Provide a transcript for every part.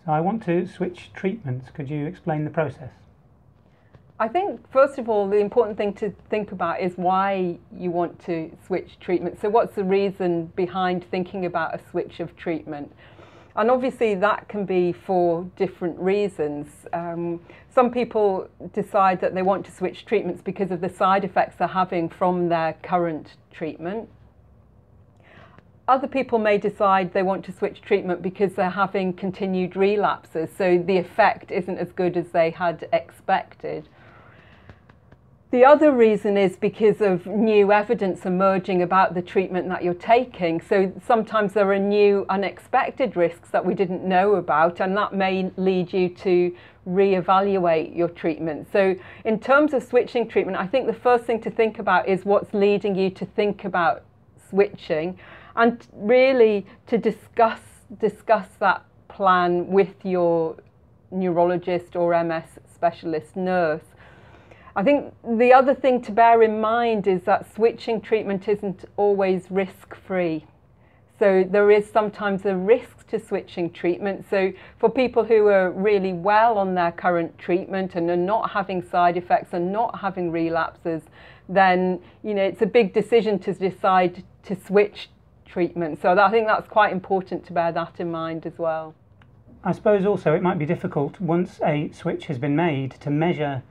So I want to switch treatments. Could you explain the process? I think, first of all, the important thing to think about is why you want to switch treatment. So what's the reason behind thinking about a switch of treatment? And obviously that can be for different reasons. Some people decide that they want to switch treatments because of the side effects they're having from their current treatment. Other people may decide they want to switch treatment because they're having continued relapses, so the effect isn't as good as they had expected. The other reason is because of new evidence emerging about the treatment that you're taking. So sometimes there are new unexpected risks that we didn't know about, and that may lead you to reevaluate your treatment. So in terms of switching treatment, I think the first thing to think about is what's leading you to think about switching, and really to discuss that plan with your neurologist or MS specialist nurse. I think the other thing to bear in mind is that switching treatment isn't always risk-free. So there is sometimes a risk to switching treatment. So for people who are really well on their current treatment and are not having side effects and not having relapses, then it's a big decision to decide to switch treatment. So I think that's quite important to bear that in mind as well. I suppose also it might be difficult once a switch has been made to measure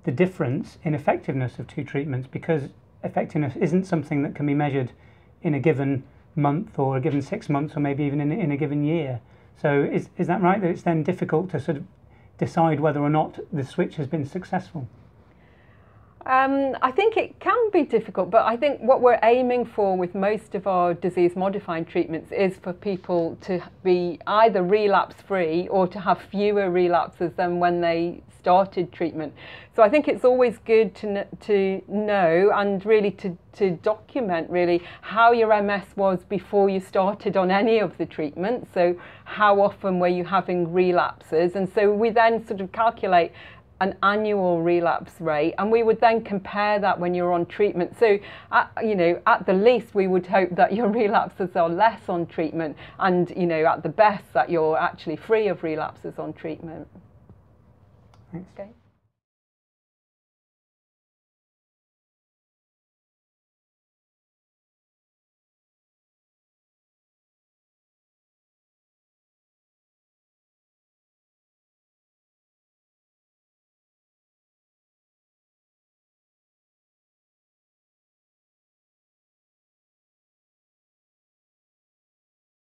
the difference in effectiveness of two treatments, because effectiveness isn't something that can be measured in a given month or a given 6 months or maybe even in a given year. So is that right, that it's then difficult to sort of decide whether or not the switch has been successful? I think it can be difficult, but I think what we're aiming for with most of our disease-modifying treatments is for people to be either relapse-free or to have fewer relapses than when they started treatment. So I think it's always good to know and really to document really how your MS was before you started on any of the treatments. So how often were you having relapses? And so we then sort of calculate an annual relapse rate, and we would then compare that when you're on treatment. So at the least we would hope that your relapses are less on treatment, and at the best that you're actually free of relapses on treatment. Thanks. Okay.